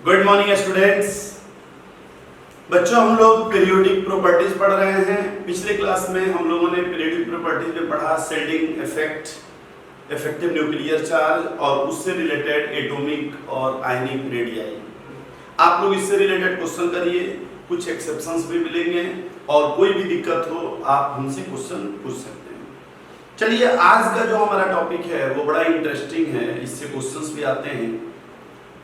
Good morning students. बच्चों, हम लोग पीरियोडिक प्रॉपर्टीज पढ़ रहे हैं। पिछले क्लास में हम लोगों ने पीरियोडिक प्रॉपर्टीज में पढ़ा shielding effect, effective nuclear charge और उससे रिलेटेड एटॉमिक और आयनिक रेडियाई। आप लोग इससे रिलेटेड क्वेश्चन करिए, कुछ एक्सेप्शंस भी मिलेंगे और कोई भी दिक्कत हो आप हमसे क्वेश्चन पूछ सकते हैं। चलिए, आज का जो हमारा टॉपिक है वो बड़ा इंटरेस्टिंग है, इससे क्वेश्चंस भी आते हैं।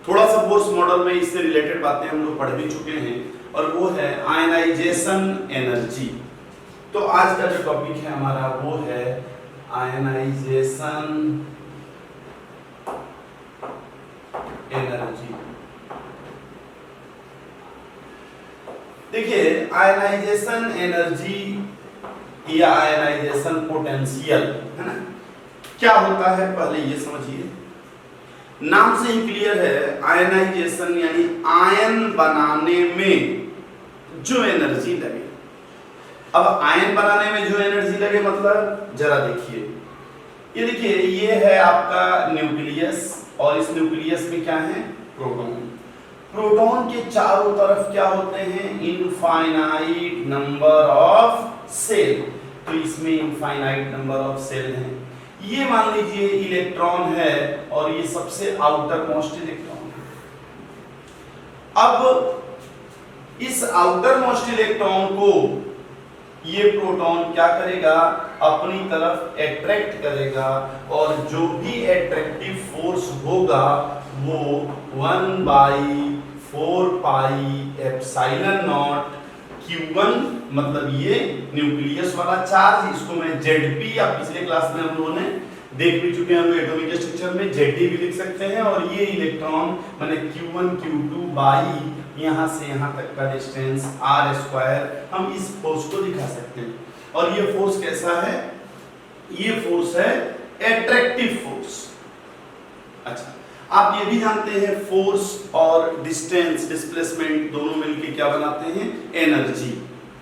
थोड़ा सा बोर्स मॉडल में इससे रिलेटेड बातें हम लोग पढ़ भी चुके हैं और वो है आयनाइजेशन एनर्जी। तो आज का जो टॉपिक है हमारा वो है आयनाइजेशन एनर्जी। देखिए, आयनाइजेशन एनर्जी या आयनाइजेशन पोटेंशियल है ना, क्या होता है पहले ये समझिए। नाम से ही क्लियर है, आयनाइजेशन यानी आयन बनाने में जो एनर्जी लगे। अब आयन बनाने में जो एनर्जी लगे मतलब जरा देखिए, ये देखिए, ये है आपका न्यूक्लियस और इस न्यूक्लियस में क्या है? प्रोटॉन। प्रोटॉन के चारों तरफ क्या होते हैं? Infinite number of cell. तो इसमें इनफाइनाइट नंबर ऑफ सेल हैं। ये मान लीजिए इलेक्ट्रॉन है और ये सबसे आउटर मोस्ट इलेक्ट्रॉन है। अब इस आउटर मोस्ट इलेक्ट्रॉन को ये प्रोटॉन क्या करेगा? अपनी तरफ अट्रैक्ट करेगा और जो भी अट्रैक्टिव फोर्स होगा वो 1/4 पाई एप्सिलॉन नॉट Q1, मतलब ये न्यूक्लियस वाला चार्ज, इसको मैं Zp या पिछले क्लास में हम लोगों ने देख भी चुके हैं, हम एटॉमिक स्ट्रक्चर में Zd भी लिख सकते हैं। और ये इलेक्ट्रॉन माने Q1 Q2 बाई यहाँ से यहाँ तक का डिस्टेंस r², हम इस फोर्स को दिखा सकते हैं। और ये फोर्स कैसा है? ये फोर्स है एट्रैक्टिव फोर्स। अच्छा, आप ये भी जानते हैं फोर्स और डिस्टेंस, डिस्प्लेसमेंट दोनों मिलके क्या बनाते हैं? एनर्जी,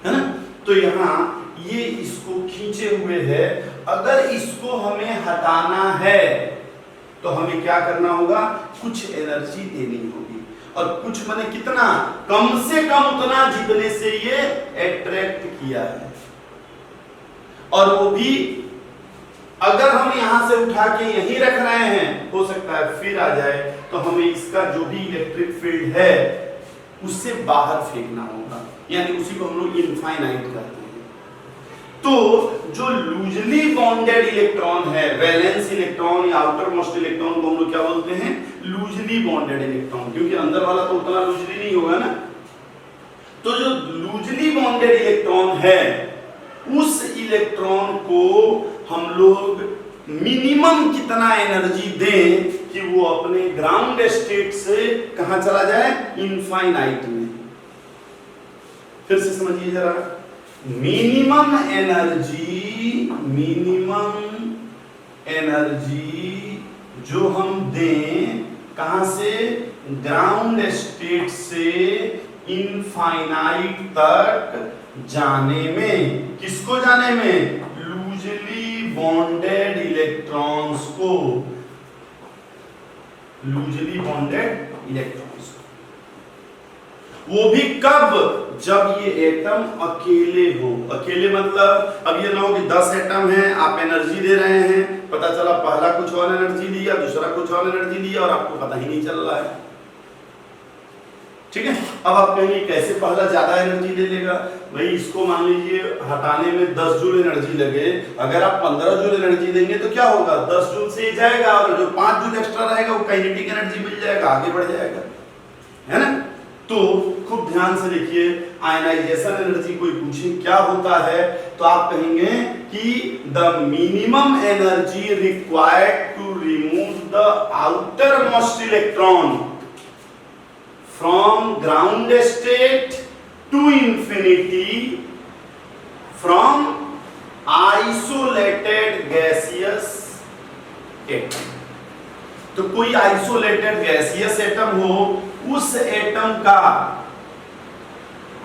है ना। तो यहाँ ये इसको खींचे हुए है, अगर इसको हमें हटाना है तो हमें क्या करना होगा? कुछ एनर्जी देनी होगी। और कुछ माने कितना? कम से कम उतना जितने से ये अट्रैक्ट किया है। और वो भी अगर हम यहां से उठा के यहीं रख रहे हैं, हो सकता है फिर आ जाए, तो हमें इसका जो भी इलेक्ट्रिक फील्ड है उससे बाहर फेंकना होगा, यानी उसी को हम लोग इनफाइनाइट कहते हैं। तो जो लूजली बॉन्डेड इलेक्ट्रॉन है, वैलेंस इलेक्ट्रॉन या आउटर मोस्ट इलेक्ट्रॉन को हम लोग क्या बोलते हैं? लूजली बॉन्डेड इलेक्ट्रॉन, क्योंकि अंदर वाला तो उतना लूजली नहीं होगा ना। तो जो लूजली बॉन्डेड इलेक्ट्रॉन है, उस इलेक्ट्रॉन को हम लोग मिनिमम कितना एनर्जी दें कि वो अपने ग्राउंड स्टेट से कहां चला जाए? इनफाइनाइट में। फिर से समझिए जरा, मिनिमम एनर्जी जो हम दें कहां से? ग्राउंड स्टेट से इनफाइनाइट तक जाने में। किसको जाने में? लूजली बॉन्डेड इलेक्ट्रॉन्स को, लूजली बॉन्डेड इलेक्ट्रॉन्स को। वो भी कब? जब ये एटम अकेले हो। अकेले मतलब अब ये ना हो कि 10 एटम हैं, आप एनर्जी दे रहे हैं, पता चला पहला कुछ और एनर्जी दिया, दूसरा कुछ और एनर्जी दिया और आपको पता ही नहीं चल रहा है। ठीक है। अब आप कहेंगे कैसे पहला ज्यादा एनर्जी ले लेगा? भाई इसको मान लीजिए हटाने में 10 जूल एनर्जी लगे, अगर आप 15 जूल एनर्जी देंगे तो क्या होगा? 10 जूल से जाएगा और जो 5 जूल एक्स्ट्रा रहेगा वो काइनेटिक एनर्जी मिल जाएगा, आगे बढ़ जाएगा, है ना। तो खूब ध्यान से देखिए, आयनाइजेशन एनर्जी कोई पूछे क्या होता है तो आप कहेंगे कि the minimum energy required to remove the outermost electron from ground state to infinity from isolated gaseous atom। तो कोई आइसोलेटेड गैसियस एटम हो, उस एटम का,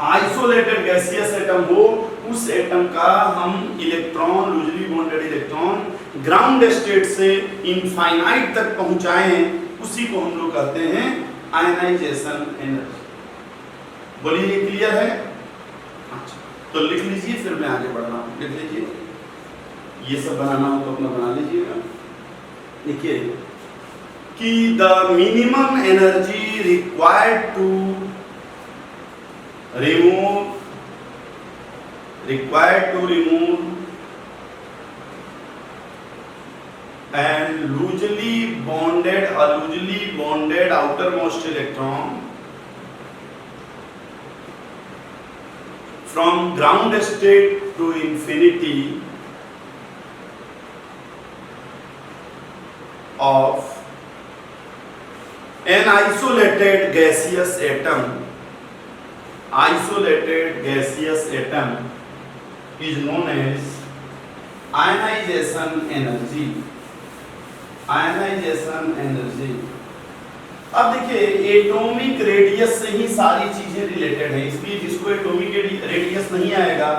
आइसोलेटेड गैसियस एटम हो, उस एटम का हम electron, loosely bonded electron ground state से इनफाइनाइट तक पहुंचाएं, उसी को हम लोग कहते हैं आयनाइजेशन एनर्जी। बोलिए ये क्लियर है? अच्छा, तो लिख लीजिए, फिर मैं आगे बढ़ रहा हूँ। लिख लीजिए, ये सब बनाना हो तो अपना बना लीजिएगा। देखिए कि the minimum energy required to remove and loosely bonded outermost electron from ground state to infinity of an isolated gaseous atom is known as ionization energy। अब देखिए एटॉमिक रेडियस से ही सारी चीजें रिलेटेड हैं, इसलिए जिसको एटॉमिक रेडियस नहीं आएगा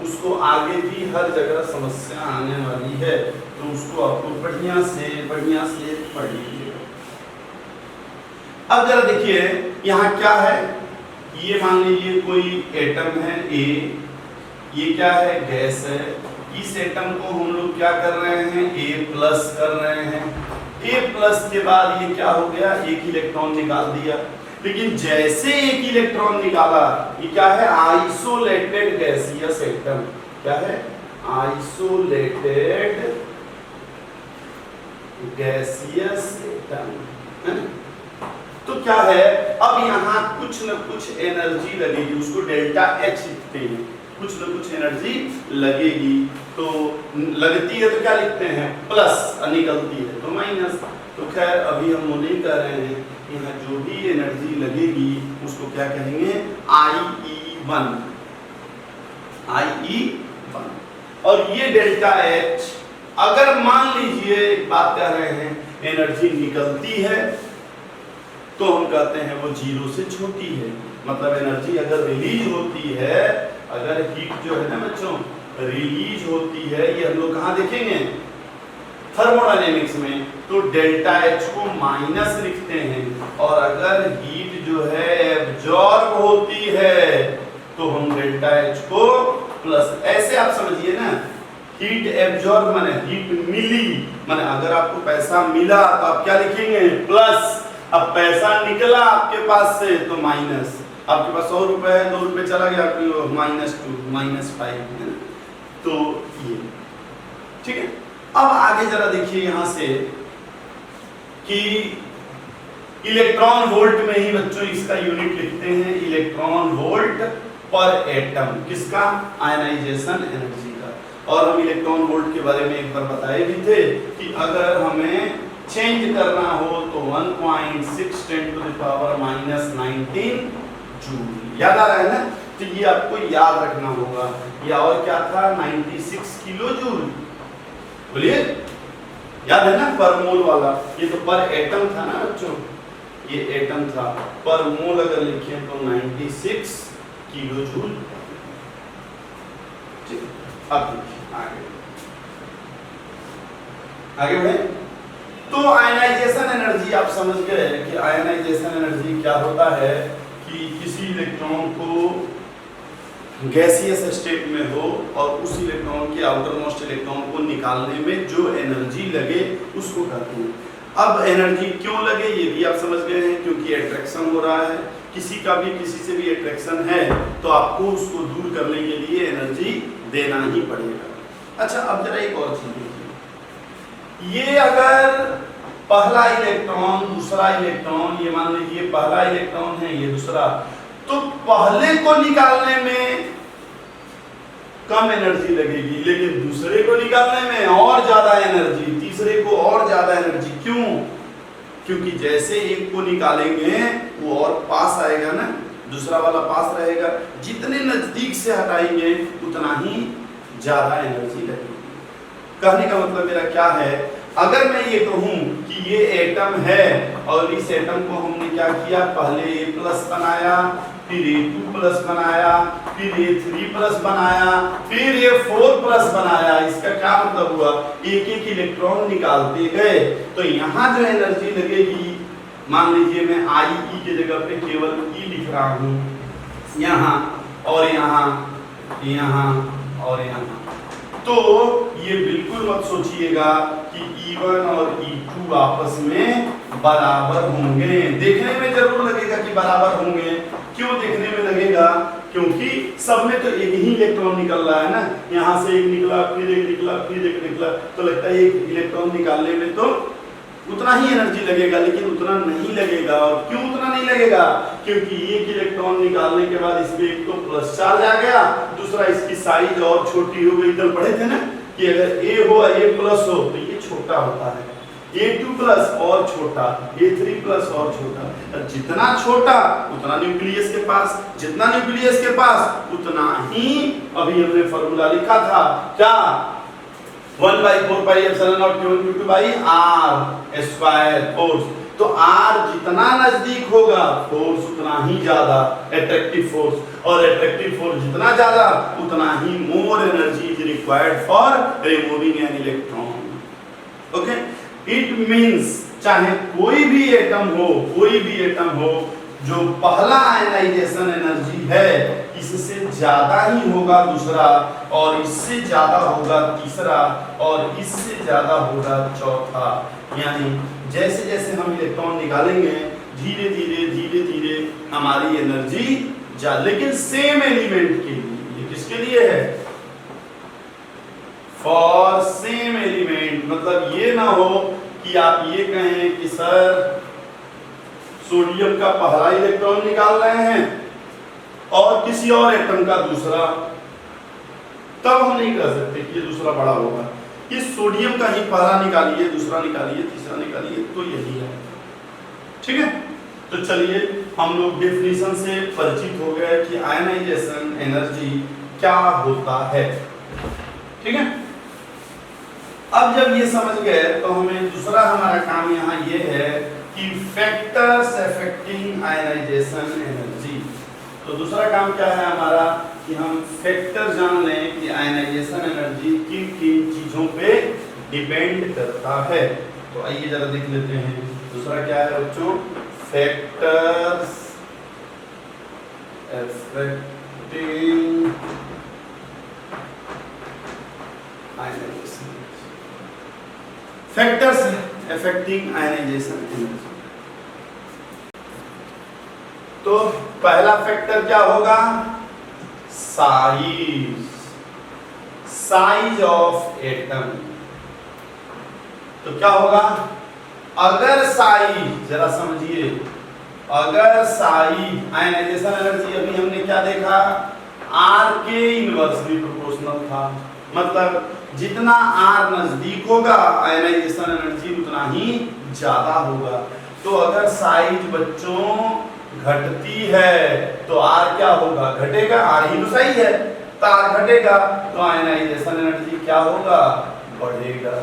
उसको आगे भी हर जगह समस्या आने वाली है, तो उसको आपको बढ़िया से पढ़ लीजिएगा। अब जरा देखिए यहाँ क्या है, ये मान लीजिए कोई एटम है ए, ये क्या है, गैस है। इस एटम को हम लोग क्या कर रहे हैं, A+ कर रहे हैं। A+ के बाद ये क्या हो गया, एक इलेक्ट्रॉन निकाल दिया। लेकिन जैसे एक इलेक्ट्रॉन निकाला, ये क्या है, आइसोलेटेड गैसियस एटम। क्या है, आइसोलेटेड गैसियस एटम। तो क्या है, अब यहाँ कुछ न कुछ एनर्जी लगेगी, उसको डेल्टा H लिखते हैं। कुछ न कुछ एनर्जी लगेगी, तो लगती है तो क्या लिखते हैं, प्लस, निकलती है तो माइनस। तो खैर अभी हम वो नहीं कर रहे हैं, यहाँ जो भी एनर्जी लगेगी उसको क्या कहेंगे, IE1। और ये डेल्टा H, अगर मान लीजिए एक बात कह रहे हैं, एनर्जी निकलती है तो हम कहते हैं वो 0 से छोटी है। मतलब एनर्जी अगर रिलीज होती है, अगर हीट जो है ना बच्चों रिलीज होती है, ये हम लोग कहाँ देखेंगे, थर्मोडायनेमिक्स में, तो डेल्टा H को माइनस लिखते हैं। और अगर हीट जो है एब्जॉर्ब होती है तो हम डेल्टा H को प्लस। ऐसे आप समझिए ना, हीट एब्जॉर्ब माने हीट मिली, माने अगर आपको पैसा मिला तो आप क्या लिखेंगे, प्लस। अब पैसा निकला आपके पास से तो माइनस। आपके पास 100 रुपए है, 2 रुपए चला गया, -2 -5, तो ये ठीक है। अब आगे जरा देखिए यहाँ से कि इलेक्ट्रॉन वोल्ट में ही बच्चों इसका यूनिट लिखते हैं, इलेक्ट्रॉन वोल्ट पर एटम। किसका, आयनाइजेशन एनर्जी का। और हम इलेक्ट्रॉन वोल्ट के बारे में एक बार बताए भी थे कि अगर हमें चेंज करना हो तो 1.6 × 10⁻⁻19 जूल। याद आ रहा है ना, तो ये आपको याद रखना होगा। या और क्या था, 96 किलो जूल। बोलिए, याद है ना, पर मोल वाला। ये तो पर एटम था ना बच्चों, ये एटम था। पर मोल अगर लिखे तो 96 किलो जूल। ठीक, अब आगे बढ़े। तो आयनाइजेशन एनर्जी आप समझ गए कि आयनाइजेशन एनर्जी क्या होता है कि किसी इलेक्ट्रॉन को गैसियस स्टेट में हो और उस इलेक्ट्रॉन के आउटर मोस्ट इलेक्ट्रॉन को निकालने में जो एनर्जी लगे उसको कहते हैं। अब एनर्जी क्यों लगे ये भी आप समझ गए हैं, क्योंकि अट्रैक्शन हो रहा है। किसी का भी किसी से भी अट्रैक्शन है तो आपको उसको दूर करने के लिए एनर्जी देना ही पड़ेगा। अच्छा, अब जरा एक और चीज, ये अगर पहला इलेक्ट्रॉन दूसरा इलेक्ट्रॉन, ये मान लीजिए पहला इलेक्ट्रॉन है ये दूसरा, तो पहले को निकालने में कम एनर्जी लगेगी, लेकिन दूसरे को निकालने में और ज्यादा एनर्जी, तीसरे को और ज्यादा एनर्जी। क्यों? क्योंकि जैसे एक को निकालेंगे वो और पास आएगा ना, दूसरा वाला पास रहेगा। जितने नजदीक से हटाएंगे उतना ही ज्यादा एनर्जी लगेगी। कहने का मतलब मेरा क्या है, अगर मैं ये कहूं कि ये एटम है और इस एटम को हमने क्या किया, पहले A+ बनाया, फिर A2+ बनाया, फिर A3+ बनाया, फिर A4+ बनाया। इसका क्या मतलब हुआ, एक एक इलेक्ट्रॉन निकालते गए तो यहाँ जो एनर्जी लगेगी, मान लीजिए मैं IE की जगह पे केवल ई लिख रहा हूँ, यहाँ और यहाँ, यहाँ और यहाँ। तो ये बिल्कुल मत सोचिएगा कि E1 और E2 आपस में बराबर होंगे। देखने में जरूर लगेगा कि बराबर होंगे। क्यों देखने में लगेगा? क्योंकि सब में तो एक ही इलेक्ट्रॉन निकल रहा है ना, यहाँ से एक निकला, फिर एक निकला, फिर एक निकला, तो लगता है एक इलेक्ट्रॉन निकालने में तो उतना ही एनर्जी लगेगा, लेकिन उतना नहीं लगेगा। और क्यों उतना नहीं लगेगा? क्योंकि एक इलेक्ट्रॉन निकालने के बाद इसमें एक तो प्लस चार्ज आ गया, दूसरा इसकी साइज और छोटी हो गई। इधर पढ़े थे ना कि अगर A हो A प्लस हो तो ये छोटा होता है, A2 प्लस और छोटा, A3 प्लस और छोटा। जितना छोटा उतना न्यूक्लियस के पास, जितना न्यूक्लियस के पास उतना ही, अभी हमने फॉर्मूला लिखा था क्या, 1/4 pi epsilon naught Q1 Q2 by R square force. तो R जितना नजदीक होगा फोर्स उतना ही ज्यादा, एट्रैक्टिव फोर्स, और एट्रैक्टिव फोर्स जितना ज्यादा उतना ही more energy is required for removing an electron. Okay, it means चाहे कोई भी एटम हो, कोई भी एटम हो, जो पहला आयनाइजेशन एनर्जी है इससे ज्यादा ही होगा दूसरा, और इससे ज्यादा होगा तीसरा, और इससे ज्यादा होगा चौथा। यानी जैसे जैसे हम इलेक्ट्रॉन निकालेंगे धीरे धीरे धीरे धीरे हमारी एनर्जी लेकिन सेम एलिमेंट के लिए, ये किसके लिए है? For same element. मतलब ये ना हो कि आप ये कहें कि सर सोडियम का पहला इलेक्ट्रॉन निकाल रहे हैं और किसी और एटम का दूसरा, तब हम नहीं कर सकते कि ये दूसरा बड़ा होगा। ये सोडियम का ही पहला निकालिए, दूसरा निकालिए, तीसरा निकालिए, तो यही है। ठीक है, तो चलिए हम लोग डेफिनेशन से परिचित हो गए कि आयनाइजेशन एनर्जी क्या होता है। ठीक है, अब जब ये समझ गए तो हमें दूसरा हमारा काम यहाँ ये है कि फैक्टर्स अफेक्टिंग आयनाइजेशन एनर्जी। तो दूसरा काम क्या है हमारा कि हम फैक्टर जान लें कि आयनाइजेशन एनर्जी किन किन चीजों पे डिपेंड करता है। तो आइए जरा देख लेते हैं दूसरा क्या है बच्चों, factors affecting ionization, factors affecting ionization energy. तो पहला फैक्टर क्या होगा? Size, size of atom. तो क्या होगा? अगर साइज, जरा समझिए, अगर साइज आयनाइजेशन एनर्जी अभी हमने क्या देखा, R के इनवर्सली प्रोपोर्शनल था। मतलब जितना R नजदीक होगा आयनाइजेशन एनर्जी उतना ही ज्यादा होगा। तो अगर साइज बच्चों घटती है तो R क्या होगा? घटेगा। R ही तो सही है, तो R घटेगा तो आयनाइजेशन एनर्जी क्या होगा? बढ़ेगा।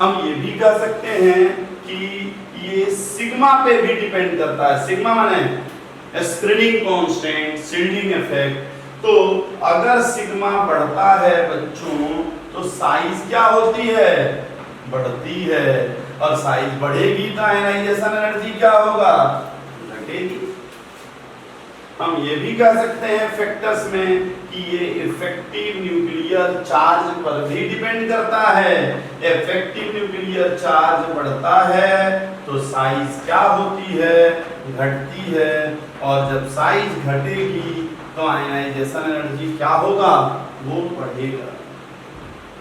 हम ये भी कह सकते हैं कि ये सिग्मा पे भी डिपेंड करता है। सिग्मा माने स्क्रीनिंग कांस्टेंट, शील्डिंग इफेक्ट। तो अगर सिग्मा बढ़ता है बच्चों तो साइज क्या होती है? बढ़ती है। और साइज बढ़ेगी तो आयनाइजेशन एनर्जी क्या होगा? घटेगी। हम ये भी कह सकते हैं फैक्टर्स में कि ये इफेक्टिव न्यूक्लियर चार्ज पर भी डिपेंड करता है। इफेक्टिव न्यूक्लियर चार्ज बढ़ता है तो साइज क्या होती है? घटती है। और जब साइज घटेगी तो आयनाइजेशन एनर्जी क्या होगा? वो बढ़ेगा।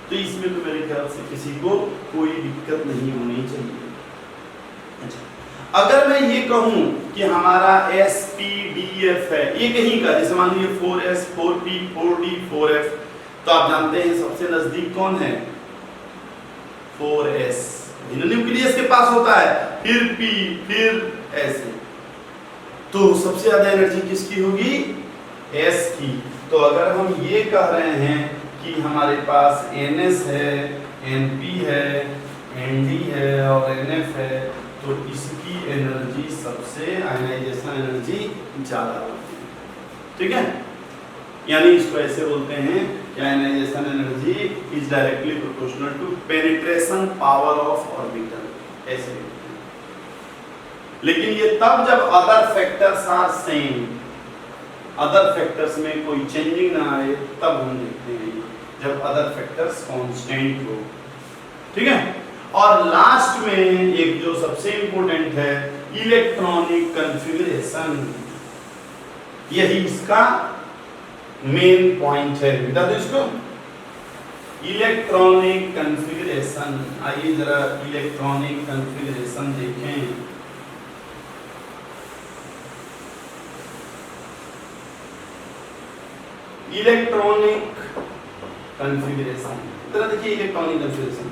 तो इसमें तो मेरे ख्याल से किसी को कोई दिक्कत नहीं होनी चाहिए। अच्छा, अगर मैं ये कहूं कि हमारा SPDF है, ये कहीं का, जैसे मान लीजिए 4S 4P 4D 4F, तो आप जानते हैं सबसे नजदीक कौन है? 4S, न्यूक्लियस के पास होता है, फिर P, फिर S। तो सबसे ज्यादा एनर्जी किसकी होगी? S की। तो अगर हम ये कह रहे हैं कि हमारे पास NS है, NP है, ND है और NF है, तो इसकी एनर्जी सबसे आयनाइजेशन एनर्जी ज्यादा होती है। ठीक है, यानी इसको ऐसे बोलते हैं कि ionization energy is directly proportional to penetration power of orbital, ऐसे। लेकिन ये तब जब other factors are same, other factors में कोई चेंजिंग ना आए, तब हम देखते हैं जब अदर फैक्टर्स कांस्टेंट हो। ठीक है। और लास्ट में एक जो सबसे इंपॉर्टेंट है, इलेक्ट्रॉनिक कॉन्फ़िगरेशन, यही इसका मेन पॉइंट है। बता दो इसको, इलेक्ट्रॉनिक कॉन्फ़िगरेशन। आइए जरा इलेक्ट्रॉनिक कॉन्फ़िगरेशन देखें। इलेक्ट्रॉनिक कॉन्फ़िगरेशन, जरा देखिए इलेक्ट्रॉनिक कॉन्फ़िगरेशन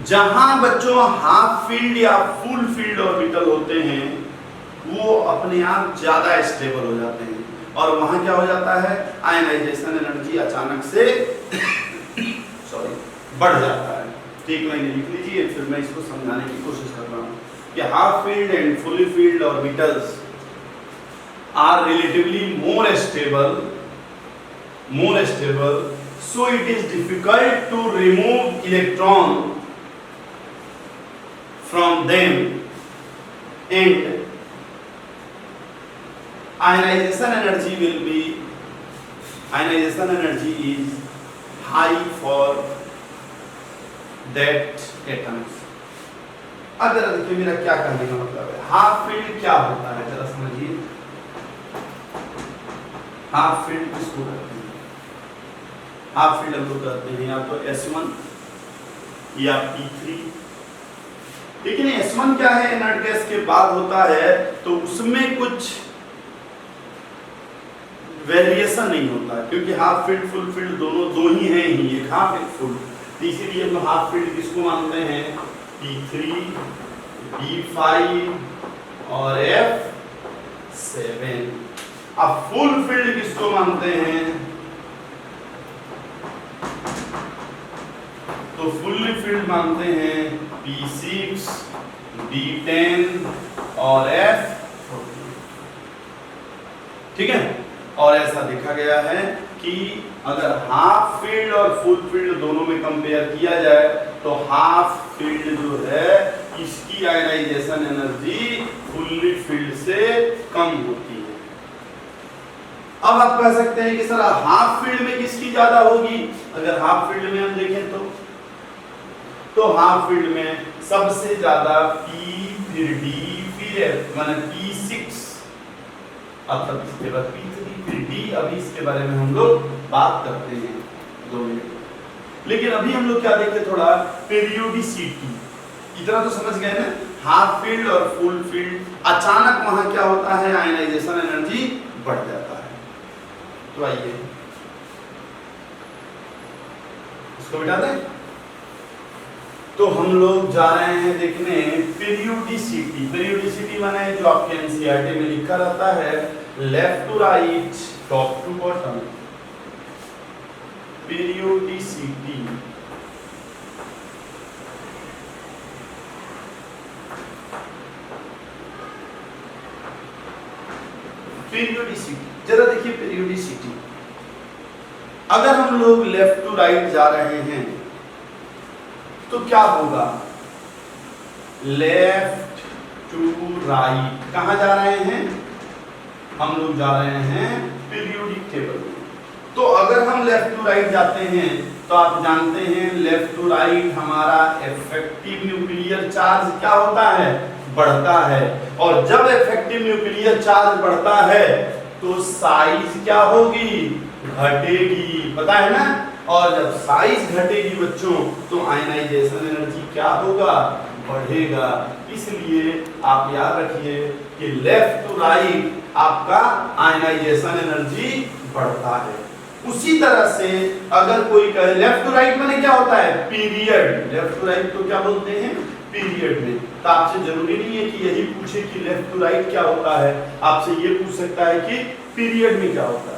जहां बच्चों हाफ फील्ड या फुल फील्ड ऑर्बिटल होते हैं वो अपने आप ज्यादा स्टेबल हो जाते हैं, और वहां क्या हो जाता है, आयनाइजेशन एनर्जी अचानक से सॉरी बढ़ जाता है। ठीक लाइन लिख लीजिए, फिर मैं इसको समझाने की कोशिश कर रहा हूँ कि half filled and fully filled orbitals are relatively more stable, so it is difficult to remove electron from them, and ionization energy is high for that atoms। अब जरा देखिए मेरा क्या कहने का मतलब है, हाफ फील्ड क्या होता है जरा समझिए। हाफ फील्ड किसको कहते हैं? हाफ फील्ड हम लोग कहते हैं या तो S1 या P3। लेकिन S1 क्या है, इनर्ट गैस के बाद होता है, तो उसमें कुछ वेरिएशन नहीं होता है, क्योंकि हाफ फील्ड फुल फील्ड दोनों दो ही हैं ही, एक हाफ एक फुल। इसीलिए हम हाफ फील्ड किसको मानते हैं, P3, P5 और F7। अब फुल फील्ड किसको मानते हैं, तो फुल्ली फील्ड मानते हैं P6, D10 और F14। ठीक है। और ऐसा देखा गया है कि अगर हाफ फील्ड और फुल फील्ड दोनों में कंपेयर किया जाए तो हाफ फील्ड जो है इसकी आयनाइजेशन एनर्जी फुल्ली फील्ड से कम होती है। अब आप कह सकते हैं कि सर हाफ फील्ड में किसकी ज्यादा होगी, अगर हाफ फील्ड में हम देखें तो हाफ फील्ड में सबसे ज्यादा P फिर D फिर F माने P6, अब तक इसके बाद P3 फिर D। अभी इसके बारे में हम लोग बात करते हैं 2 मिनट। लेकिन अभी हम लोग क्या देखें, थोड़ा पेरियोडिसिटी। इतना तो समझ गए ना, हाफ फील्ड और फुल फील्ड अचानक वहां क्या होता है, आयनाइजेशन एनर्जी बढ़ जाता है। तो आइए इसको मिटा दें। तो हम लोग जा रहे हैं देखने पेरियोडिसिटी। पेरियोडिसिटी माने जो आपके एनसीईआरटी में लिखा रहता है, left to right, top to bottom. Periodicity जरा देखिए पेरियोडिसिटी, अगर हम लोग लेफ्ट टू राइट जा रहे हैं तो क्या होगा, लेफ्ट टू राइट कहां जा रहे हैं, हम लोग जा रहे हैं पीरियोडिक टेबल। तो अगर हम लेफ्ट टू राइट जाते हैं तो आप जानते हैं लेफ्ट टू राइट हमारा इफेक्टिव न्यूक्लियर चार्ज क्या होता है, बढ़ता है। और जब इफेक्टिव न्यूक्लियर चार्ज बढ़ता है तो साइज क्या होगी, घटेगी, पता है ना। और जब साइज घटेगी बच्चों तो आयनाइजेशन एनर्जी क्या होगा, बढ़ेगा। इसलिए आप याद रखिए कि लेफ्ट टू राइट आपका आयनाइजेशन एनर्जी बढ़ता है। उसी तरह से अगर कोई कहे लेफ्ट टू राइट माने क्या होता है, पीरियड। लेफ्ट टू राइट तो क्या बोलते हैं, पीरियड में। तो आपसे जरूरी नहीं है कि यही पूछे कि लेफ्ट टू राइट क्या होता है, आपसे ये पूछ सकता है कि पीरियड में क्या होता है।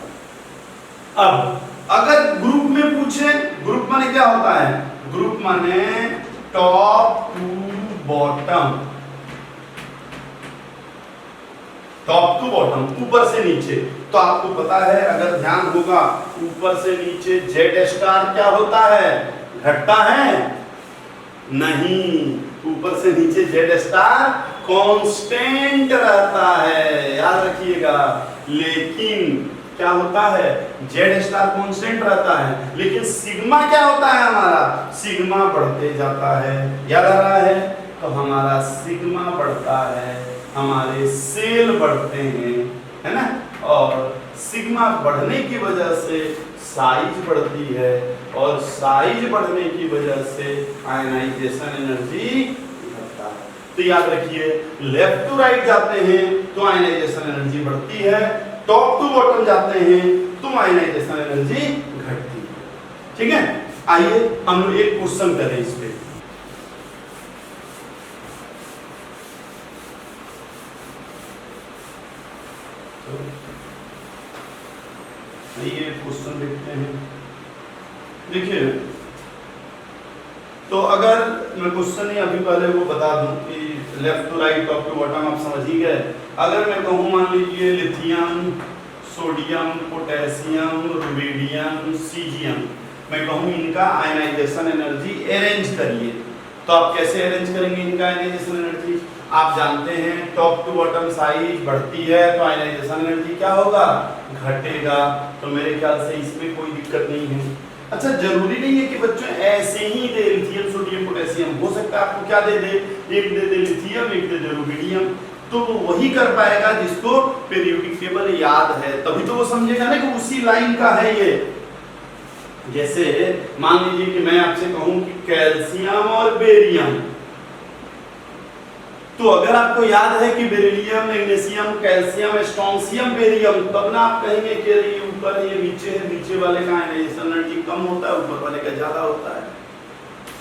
अब अगर ग्रुप में पूछे, ग्रुप माने क्या होता है, ग्रुप माने top to bottom, top to bottom, ऊपर से नीचे। तो आपको पता है, अगर ध्यान होगा, ऊपर से नीचे जेड स्टार क्या होता है, घटता है नहीं, ऊपर से नीचे जेड स्टार कांस्टेंट रहता है, याद रखिएगा। लेकिन क्या होता है, जेड स्टार कांस्टेंट रहता है, लेकिन सिग्मा क्या होता है हमारा, सिग्मा बढ़ते जाता है। याद आ रहा है, तो हमारा सिग्मा बढ़ता है, हमारे सेल बढ़ते हैं, है ना। और सिग्मा बढ़ने की वजह से साइज बढ़ती है, और साइज बढ़ने की वजह से आयनाइजेशन एनर्जी बढ़ता है। तो याद रखिए, लेफ्ट टू राइट जाते हैं तो आयनाइजेशन एनर्जी बढ़ती है, टॉप टू बॉटम जाते हैं तो आयनाइजेशन एनर्जी घटती है। ठीक है, आइए हम लोग एक क्वेश्चन करें इस पे। ये क्वेश्चन देखते हैं। देखिए, तो अगर मैं क्वेश्चन ही अभी पहले वो बता दूं कि left to right top to bottom आप समझ ही गए। अगर मैं कहूँ मान लीजिए lithium, sodium, potassium, rubidium, caesium, मैं कहूँ इनका आयनाइजेशन एनर्जी अरेंज करिए, तो आप कैसे अरेंज करेंगे इनका आयनाइजेशन एनर्जी? आप जानते हैं टॉप टू बॉटम साइज बढ़ती है तो आयनाइजेशन एनर्जी क्या होगा, घटेगा। तो मेरे ख्याल से इसमें कोई दिक्कत नहीं है। अच्छा, जरूरी नहीं है कि बच्चों ऐसे ही दे लिथियम, सोडियम, पोटेशियम, हो सकता है आपको क्या दे दे, एक दे दे लिथियम, एक दे दे रुबिडियम, तो वो वही कर पाएगा जिसको पीरियोडिक टेबल याद है, तभी तो वो समझेगा ना कि उसी लाइन का है ये। जैसे मान लीजिए कि मैं आपसे कहूं कि कैल्शियम और बेरियम, तो अगर आपको याद है कि beryllium, magnesium, calcium, strontium, barium, तब ना आप कहेंगे कि ये ऊपर है, ये नीचे है, नीचे वाले का आयनाइजेशन एनर्जी कम होता है, ऊपर वाले का ज्यादा होता है।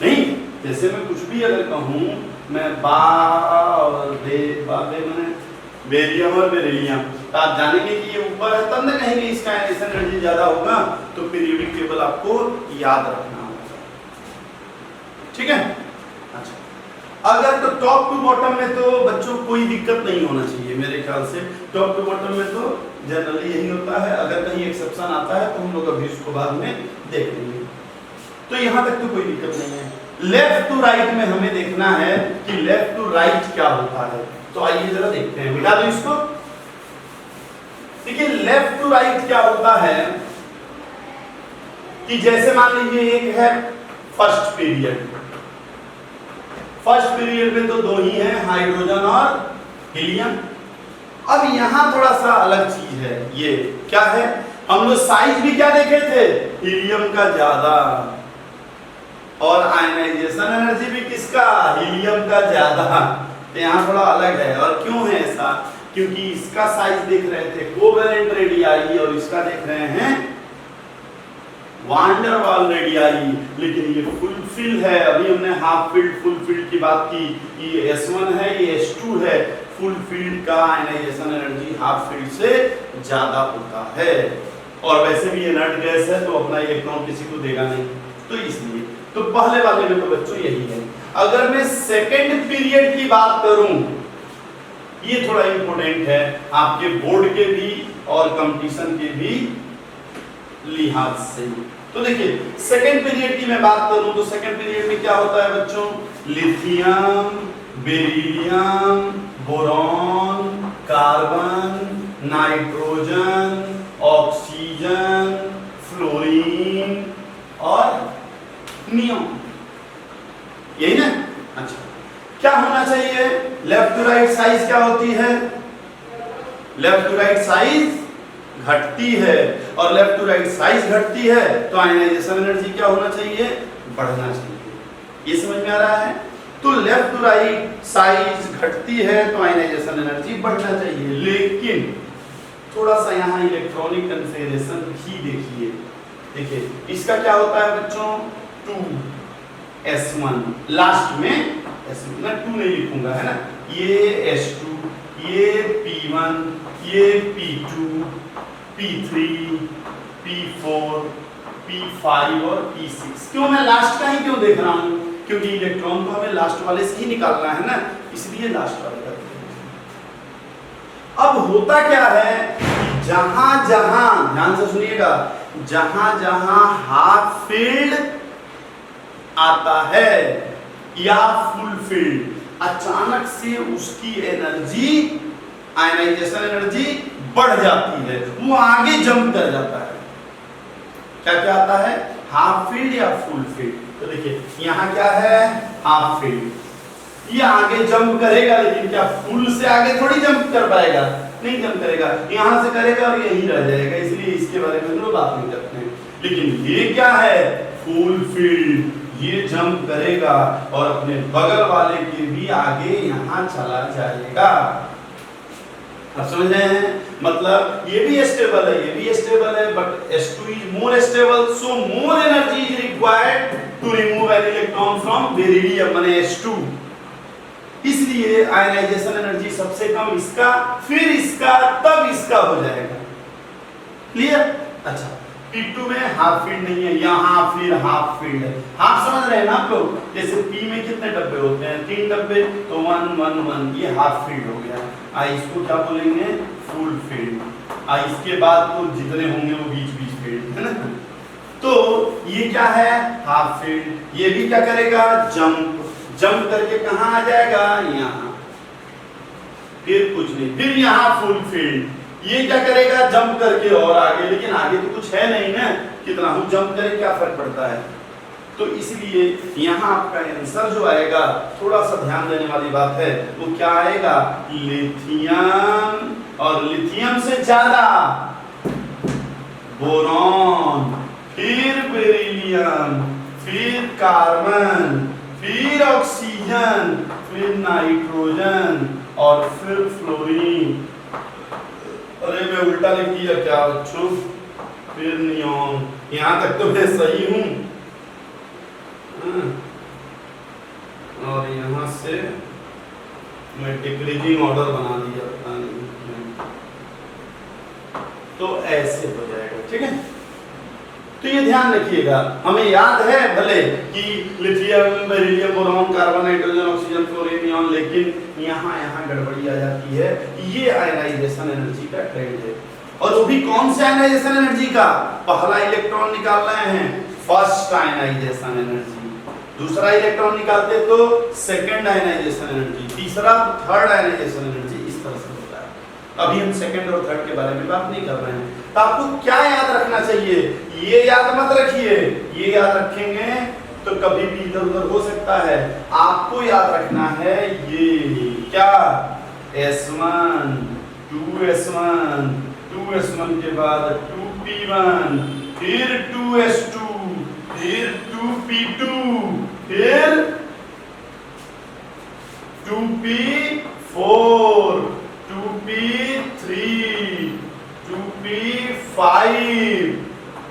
नहीं, जैसे मैं कुछ भी अगर कहूं, मैं बा और मैंने बेरियम और बेरिलियम, तो आप जानेंगे कि ये ऊपर है, तब ना कहेंगे इसका आयनाइजेशन एनर्जी ज्यादा होगा। तो पीरियोडिक टेबल आपको याद रखना होगा। ठीक है, अच्छा, अगर तो टॉप टू बॉटम में तो बच्चों कोई दिक्कत नहीं होना चाहिए मेरे ख्याल से। टॉप टू बॉटम में तो जनरली यही होता है, अगर कहीं एक्सेप्शन आता है तो हम लोग अभी उसको बाद में देख लेंगे। तो यहाँ तक तो कोई दिक्कत नहीं है। लेफ्ट टू राइट में हमें देखना है कि लेफ्ट टू राइट क्या होता है, तो आइए जरा देखते हैं। मिटा दो इसको। देखिए, लेफ्ट टू राइट क्या होता है कि जैसे मान लीजिए एक है फर्स्ट पीरियड, फर्स्ट पीरियड में तो दो ही हैं, हाइड्रोजन और हीलियम। अब यहां थोड़ा सा अलग चीज है, ये क्या है, हम लोग साइज भी क्या देखे थे, हीलियम का ज्यादा, और आयनाइजेशन एनर्जी भी किसका, हीलियम का ज्यादा। तो यहाँ थोड़ा अलग है। और क्यों है ऐसा, क्योंकि इसका साइज देख रहे थे कोवेलेंट रेडियाई और इसका देख रहे हैं वांडर वाल रेडियाई, लेकिन ये फुल फिल है। अभी हमने हाफ फील्ड फुल फील्ड की बात की, ये S1 है, ये S2 है। फुल फील्ड का आयनाइजेशन एनर्जी हाफ फील्ड से ज्यादा होता है, और वैसे भी ये नट गैस है तो अपना इलेक्ट्रॉन किसी को देगा नहीं, तो इसलिए तो पहले वाले में तो बच्चों यही है। अगर मैं सेकेंड पीरियड की बात करूं, ये थोड़ा इंपॉर्टेंट है आपके बोर्ड के भी और कंपटीशन के भी लिहाज से। तो देखिए, सेकेंड पीरियड की मैं बात करूं तो सेकेंड पीरियड में क्या होता है बच्चों, lithium, beryllium, boron, carbon, nitrogen, oxygen, fluorine और नियोन, यही ना। अच्छा, क्या होना चाहिए, लेफ्ट टू राइट साइज क्या होती है, लेफ्ट टू राइट साइज घटती है, और लेफ्ट टू राइट साइज घटती है तो आयनाइजेशन एनर्जी क्या होना चाहिए, बढ़ना चाहिए। ये समझ में आ रहा है। तो लेफ्ट टू राइट साइज घटती है तो आयनाइजेशन एनर्जी बढ़ना चाहिए, लेकिन थोड़ा सा यहाँ इलेक्ट्रॉनिक कन्फिगरेशन भी देखिए। देखिए, इसका क्या होता है बच्चों, 2s1, लास्ट में S1, मैं 2 नहीं लिखूंगा, है ना, ये S2, ये P1, ये P2, P3, P4, P5 और P6। क्यों मैं लास्ट का ही क्यों देख रहा हूं, क्योंकि इलेक्ट्रॉन को हमें लास्ट वाले से ही निकालना है ना, इसलिए लास्ट वाले का। अब होता क्या है, जहां जहां, ध्यान से सुनिएगा, जहां जहां हाफ फील्ड आता है या फुल फील्ड, अचानक से उसकी एनर्जी, आयनाइजेशन एनर्जी बढ़ जाती है, वो आगे जंप कर जाता है। क्या क्या आता है? हाफ फील्ड या फुल फील्ड। तो देखिए यहाँ क्या है? Half field. ये आगे जंप करेगा, लेकिन क्या फुल से आगे थोड़ी जंप कर पाएगा? नहीं जंप करेगा, यहाँ से करेगा और यही रह जाएगा, इसलिए इसके बारे में लोग बात नहीं करते हैं। लेकिन ये क्या है? Full field. ये जंप करेगा और अपने बगल वाले के भी आगे यहाँ चला जाएगा। अब समझ रहे हैं? मतलब ये भी स्टेबल है, ये भी स्टेबल है, but S2 is more stable, so more energy is required to remove an electron from beryllium माने S2। इसलिए आयनाइजेशन एनर्जी सबसे कम इसका, फिर इसका, तब इसका हो जाएगा। क्लियर? अच्छा, P2 में हाफ फील्ड नहीं है, यहाँ फिर हाफ फील्ड है। हाफ समझ रहे हैं ना आप लोग? जैसे P में कितने डब्बे होते हैं? 3 डब्बे, तो 1 1 1, ये हाफ फील्ड हो गया। इसको क्या बोलेंगे? Full field. इसके बाद तो जितने होंगे वो बीच बीच फील्ड है ना। तो ये क्या है? Half field. ये भी क्या करेगा? जंप। जंप करके कहाँ आ जाएगा? यहाँ। फिर कुछ नहीं, फिर यहाँ फुल फील्ड। ये क्या करेगा? जंप करके और आगे, लेकिन आगे तो कुछ है नहीं ना, कितना हम जंप करें क्या फर्क पड़ता है? तो इसलिए यहाँ आपका आंसर जो आएगा, थोड़ा सा ध्यान देने वाली बात है, वो क्या आएगा? लिथियम। और लिथियम से ज्यादा बोरॉन, फिर बेरिलियम, फिर कार्बन, फिर ऑक्सीजन, फिर नाइट्रोजन और फिर फ्लोरीन। अरे मैं उल्टा लिख दिया क्या बच्चों? फिर नियॉन। यहाँ तक तो मैं सही हूँ। और यहाँ से मैं डिक्रीजिंग ऑर्डर बना दिया, पता नहीं। तो ऐसे हो जाएगा, ठीक है? तो ये ध्यान रखिएगा, हमें याद है भले कि lithium, beryllium, boron, carbon, nitrogen, oxygen, fluorine, neon, लेकिन यहाँ गड़बड़ी आ जाती है। ये आयनाइजेशन एनर्जी का ट्रेंड है, और वो भी कौन से आयनाइजेशन एनर्जी का? पहला इलेक्ट्रॉन निकाल रहे हैं, फर्स्ट आयनाइजेशन एनर्जी। दूसरा इलेक्ट्रॉन निकालते तो सेकंड आयनाइजेशन एनर्जी, तीसरा थर्ड आयनाइजेशन एनर्जी। इस तरह से होता है। अभी हम सेकंड और थर्ड के बारे में बात नहीं कर रहे हैं। तो आपको क्या याद रखना चाहिए? ये याद मत रखिए, ये याद रखेंगे तो कभी भी इधर उधर हो सकता है। आपको याद रखना है ये क्या? S1, 2S1, 2S1 के बाद 2P1, फिर 2S2, फिर 2P2, फिर 2P4, 2P3, 2P5,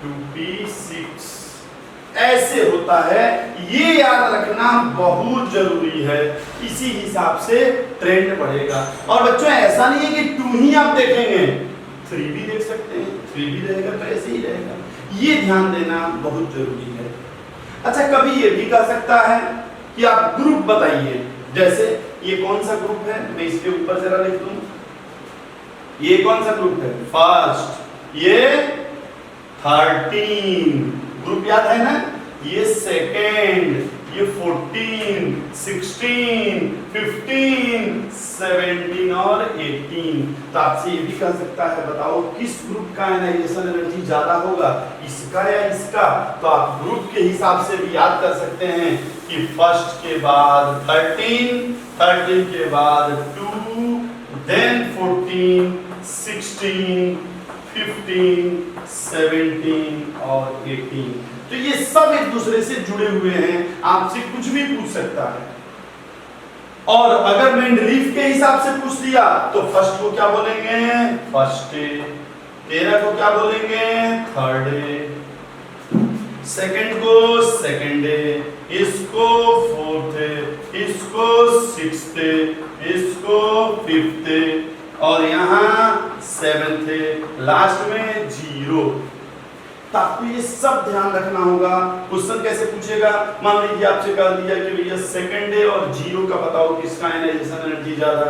2P6। ऐसे होता है, ये याद रखना बहुत जरूरी है। इसी हिसाब से ट्रेंड बढ़ेगा। और बच्चों ऐसा नहीं है कि 2 ही आप देखेंगे, 3 भी देख सकते हैं, 3 भी रहेगा तो ऐसे ही रहेगा। ये ध्यान देना बहुत जरूरी है। अच्छा, कभी ये भी कह सकता है कि आप ग्रुप बताइए। जैसे ये कौन सा ग्रुप है? मैं इसके ऊपर जरा लिख दूं। ये कौन सा ग्रुप है? फर्स्ट। ये 13 ग्रुप याद है ना? ये सेकेंड, ये 14, 16, 15, 17 और 18। तो आपसे ये भी कह सकता है, बताओ किस ग्रुप का आयनाइजेशन एनर्जी ज्यादा होगा, इसका या इसका? तो आप ग्रुप के हिसाब से भी याद कर सकते हैं कि फर्स्ट के बाद 13, 13 के बाद 2, देन 14, 16, 15, 17 और 18। तो ये सब एक दूसरे से जुड़े हुए हैं, आपसे कुछ भी पूछ सकता है। और अगर मेंडलीफ के हिसाब से पूछ दिया तो फर्स्ट को क्या बोलेंगे? फर्स्ट। 13 को क्या बोलेंगे? थर्ड। सेकंड को सेकंड, इसको फोर्थ, इसको सिक्स्थ, इसको फिफ्थ और यहाँ 7th, लास्ट में 0। तो आपको ये सब ध्यान रखना होगा। क्वेश्चन कैसे पूछेगा? मान लीजिए आपसे कह दिया कि भैया सेकंड है और 0 का बताओ किसका आयनाइजेशन एनर्जी ज्यादा,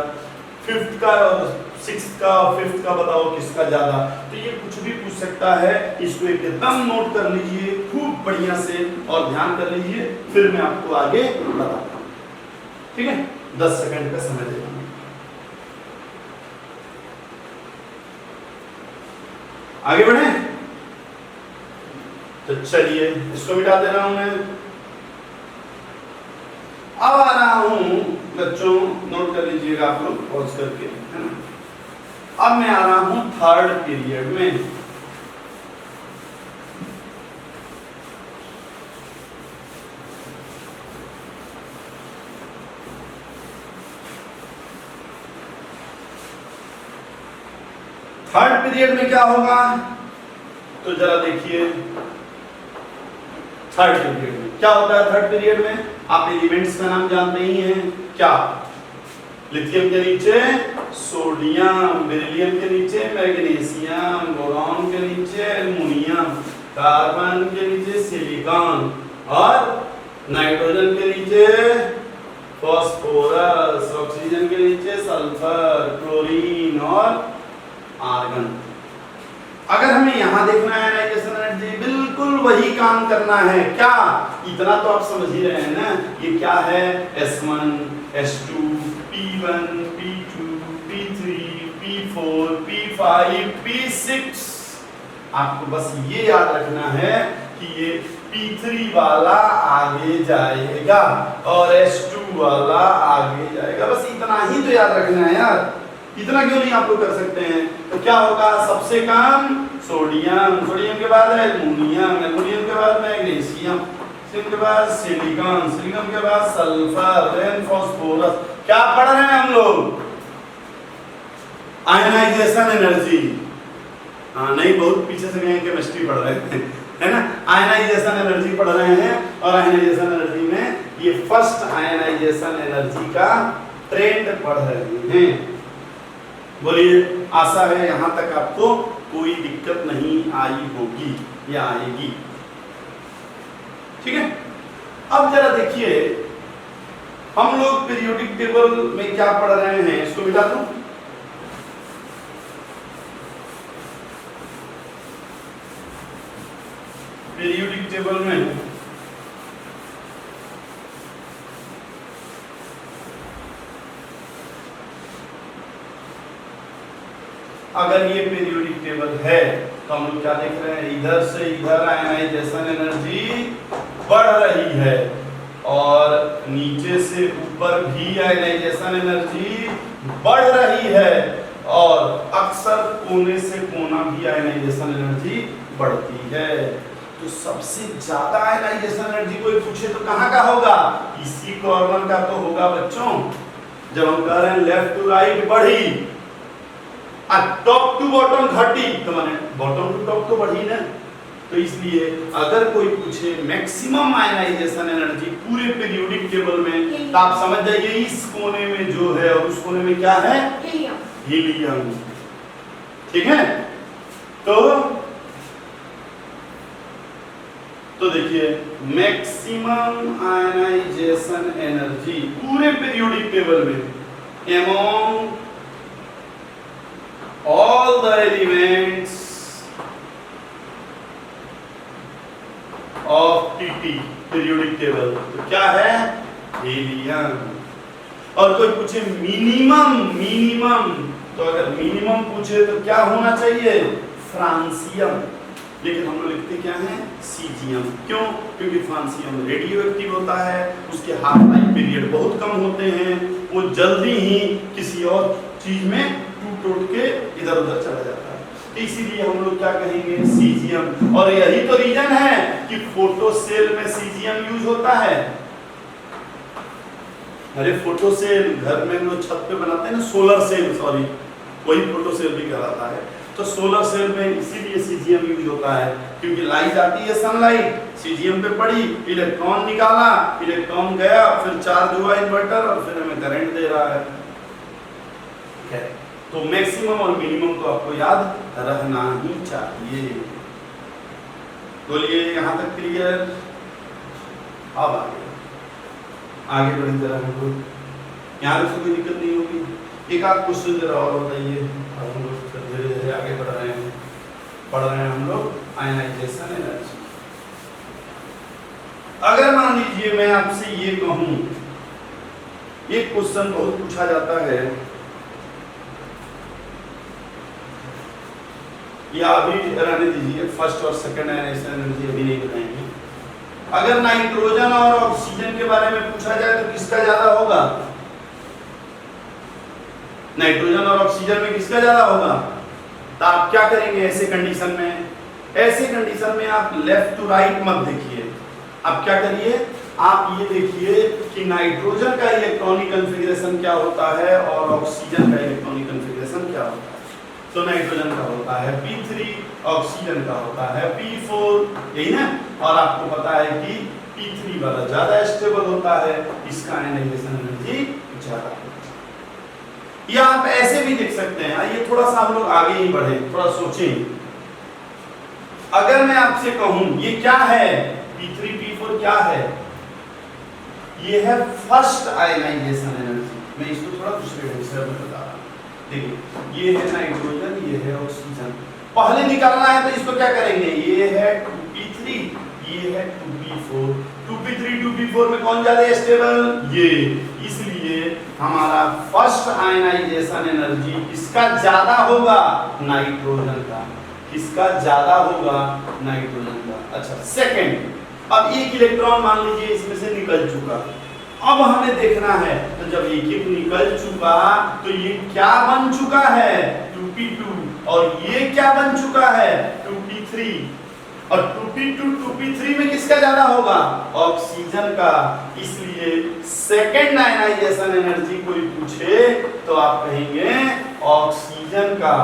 5th का और 6th का और 5th का बताओ किसका ज्यादा। तो ये कुछ भी पूछ सकता है, इसको एकदम नोट कर लीजिए खूब बढ़िया से और ध्यान कर लीजिए, फिर मैं आपको आगे बताता हूँ। ठीक है, 10 सेकंड का समय देना। आगे बढ़े तो चलिए इसको मिटा दे रहा हूं मैं। अब आ रहा हूं बच्चों, नोट कर लीजिएगा आप लोग पॉज करके, है ना। अब मैं आ रहा हूं थर्ड पीरियड में। थर्ड पीरियड में क्या होगा तो जरा देखिए। थर्ड पीरियड में क्या होता है? थर्ड पीरियड में आप एलिमेंट्स का नाम जानते ही हैं। क्या? लिथियम के नीचे सोडियम, बेरिलियम के नीचे मैग्नीशियम, बोरॉन के नीचे एल्युमिनियम, कार्बन के नीचे सिलिकॉन और नाइट्रोजन के नीचे फास्फोरस, ऑक्सीजन के नीचे सल्फर, क्लोरीन और आर्गन। अगर हमें यहां देखना है आयनाइजेशन एनर्जी, बिल्कुल वही काम करना है। क्या? इतना तो आप समझ ही रहे हैं ना, ये क्या है? S1, S2, P1, P2, P3, P4, P5, P6। आपको बस ये याद रखना है कि ये P3 वाला आगे जाएगा और S2 वाला आगे जाएगा। बस इतना ही तो याद रखना है यार। इतना क्यों नहीं आप लोग कर सकते हैं? तो क्या होगा? सबसे कम सोडियम, सोडियम के बाद एल्युमिनियम, एल्युमिनियम के बाद मैग्नीशियम, के बाद सिलिकॉन, सिलिकॉन के बाद सल्फर, देन फास्फोरस। क्या पढ़ रहे हैं हम लोग? Ionization energy. हाँ नहीं, बहुत पीछे से गए, केमिस्ट्री पढ़ रहे हैं, है ना। आयनाइजेशन एनर्जी पढ़ रहे हैं और आयनाइजेशन एनर्जी में ये फर्स्ट आयनाइजेशन एनर्जी का ट्रेंड पढ़ रहे हैं। बोलिए, आशा है यहां तक आपको कोई दिक्कत नहीं आई होगी या आएगी। ठीक है। अब जरा देखिए हम लोग पीरियोडिक टेबल में क्या पढ़ रहे हैं, इसको मिटा दूं। पीरियोडिक टेबल में अगर ये पीरियोडिक टेबल है तो हम लोग क्या देख रहे हैं? इधर से इधर आयनाइजेशन एनर्जी बढ़ रही है और नीचे से ऊपर भी आयनाइजेशन एनर्जी बढ़ रही है और अक्सर कोने से कोना भी आयनाइजेशन एनर्जी बढ़ती है। तो सबसे ज्यादा आयनाइजेशन एनर्जी कोई पूछे तो कहाँ का होगा? इसी कॉर्नर का तो होगा बच्चों। जब हम कह रहे हैं लेफ्ट टू राइट बढ़ी, टॉप टू बॉटम घटी, तो माने बॉटम टू टॉप तो बढ़ी ना। तो इसलिए अगर कोई पूछे मैक्सिमम आयनाइजेशन एनर्जी पूरे पीरियोडिक टेबल में, तो आप समझ जाइए इस कोने में जो है और उस कोने में क्या है? हीलियम। ठीक है। तो देखिए मैक्सिमम आयनाइजेशन एनर्जी पूरे पीरियोडिक टेबल में among all the elements of TT periodic table, तो क्या है? हीलियम। और कोई पूछे मिनिमम, तो अगर मिनिमम पूछे तो क्या होना चाहिए? फ्रांसियम। लेकिन हम लोग लिखते क्या है? सीजियम। क्यों? क्योंकि फ्रांसियम रेडियो एक्टिव होता है, उसके हाफ लाइफ पीरियड बहुत कम होते हैं, वो जल्दी ही किसी और चीज में टूट के इधर उधर चला जाता है। इसीलिए हम लोग क्या कहेंगे? सीजियम। और यही तो रीजन है कि फोटो सेल में सीजियम यूज होता है। अरे फोटो सेल घर में लोग छत पे बनाते हैं ना, सोलर सेल, सॉरी वही फोटो सेल भी कहलाता है। तो सोलर सेल में इसीलिए सीजियम यूज होता है क्योंकि लाइट आती है, सनलाइट सीजियम पे पड़ी, इलेक्ट्रॉन निकाला, इलेक्ट्रॉन गया, फिर चार्ज हुआ इन्वर्टर और फिर हमें करंट दे रहा है। तो मैक्सिमम और मिनिमम तो आपको याद रहना ही चाहिए। बोलिए यहां तक क्लियर? अब आगे बढ़े जरा हम लोग, यहाँ से कोई दिक्कत नहीं होगी। एक आध क्वेश्चन जरा और बताइए। हम लोग धीरे धीरे आगे बढ़ रहे हैं, पढ़ रहे हैं हम लोग आयनाइजेशन एनर्जी। अगर मान लीजिए मैं आपसे ये कहूं एक क्वेश्चन बहुत पूछा जाता है, या अभी रहने दीजिए, फर्स्ट और सेकंड आयनाइजेशन एनर्जी अभी नहीं बताएंगे। अगर नाइट्रोजन और ऑक्सीजन के बारे में पूछा जाए तो किसका ज्यादा होगा? नाइट्रोजन और ऑक्सीजन में किसका ज्यादा होगा? तो आप क्या करेंगे ऐसे कंडीशन में? ऐसे कंडीशन में आप लेफ्ट टू राइट मत देखिए, आप क्या करिए, आप ये देखिए कि नाइट्रोजन का इलेक्ट्रॉनिक कॉन्फ़िगरेशन क्या होता है और ऑक्सीजन का इलेक्ट्रॉनिक कॉन्फ़िगरेशन क्या होता है। तो नाइट्रोजन का होता है P3, ऑक्सीजन का होता है P4, यही ना। और आपको पता है कि P3 वाला ज्यादा स्टेबल होता है, इसका आयनाइजेशन एनर्जी ज्यादा होता है। या आप ऐसे भी देख सकते हैं, ये थोड़ा सा हम लोग आगे ही बढ़े, थोड़ा सोचें। अगर मैं आपसे कहूं ये क्या है, P3 P4 क्या है? ये है फर्स्ट आयनाइजेशन एनर्जी। मैं इसको थोड़ा दूसरे ढंग से बता रहा हूं। देखिए, ये है नाइट्रोजन, ये है ऑक्सीजन। पहले निकालना है तो इसको क्या करेंगे, ये है 2p3, ये है 2p4। 2p3 2p4 में कौन ज्यादा स्टेबल? ये। इसलिए हमारा फर्स्ट आयनाइजेशन एनर्जी किसका ज्यादा होगा? नाइट्रोजन का। किसका ज्यादा होगा? नाइट्रोजन का। अच्छा, सेकंड, अब एक इलेक्ट्रॉन मान लीजिए इसमें से निकल चुका, अब हमें देखना है, तो जब एक निकल चुका तो ये क्या बन चुका है? 2p2, और ये क्या बन चुका है? 2p3। और 2p2 2p3 में किसका ज्यादा होगा? ऑक्सीजन का। इसलिए सेकंड आयनाइजेशन एनर्जी कोई पूछे तो आप कहेंगे ऑक्सीजन का।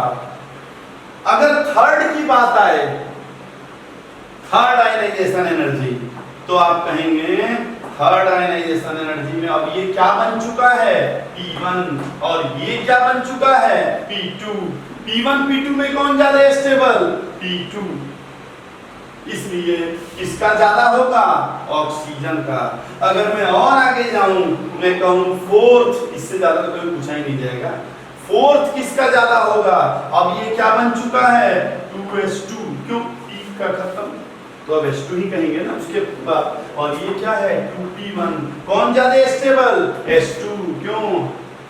अगर थर्ड की बात आए, थर्ड आयनाइजेशन एनर्जी, तो आप कहेंगे थर्ड आयनाइजेशन एनर्जी में अब ये क्या बन चुका है? P1, और ये क्या बन चुका है? P2। P1 P2 में कौन ज्यादा स्टेबल? P2। इसलिए किसका ज्यादा होगा? ऑक्सीजन का। अगर मैं और आगे जाऊं, मैं कहूं फोर्थ, इससे ज्यादा तो कोई पूछा ही नहीं जाएगा, फोर्थ किसका ज्यादा होगा? अब ये क्या बन चुका है? 2s2। क्यों? P का खत्म, तो अब S2 ही कहेंगे ना उसके बाद। और ये क्या है? 2p1। कौन ज्यादा स्टेबल? S2। क्यों?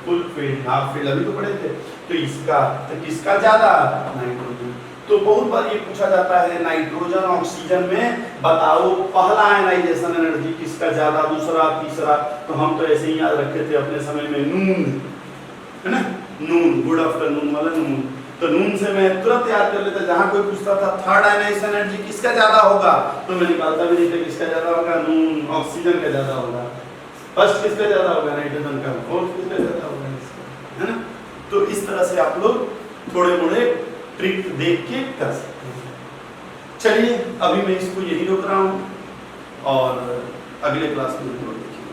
फुल फील्ड, हाफ फील्ड अभी तो पढ़े थे। तो इसका, तो किसका ज्यादा? नाइट्रोजन। तो बहुत बार ये पूछा जाता है नाइट्रोजन ऑक्सीजन में बताओ पहला आयनाइजेशन एनर्जी किसका ज्यादा, दूसरा, तीसरा। तो हम तो ऐसे ही याद रखे थे अपने समय में, नून, है ना, नून, गुड आफ्टरनून वाला नून। तो नून से मैं तुरंत याद कर लेता, जहां कोई पूछता था थर्ड आयनाइजेशन एनर्जी किसका ज्यादा होगा, तो मैं निकालता भी नहीं था किसका ज्यादा होगा, नून, ऑक्सीजन का ज्यादा होगा। फर्स्ट किसका ज्यादा होगा? नाइट्रोजन का। फोर्थ किसका ज्यादा होगा? है ना। तो इस तरह से आप लोग थोड़े मोड़े ट्रिक देख के कर सकते हैं। चलिए, अभी मैं इसको यही रोक रहा हूं और अगले क्लास में देखिए।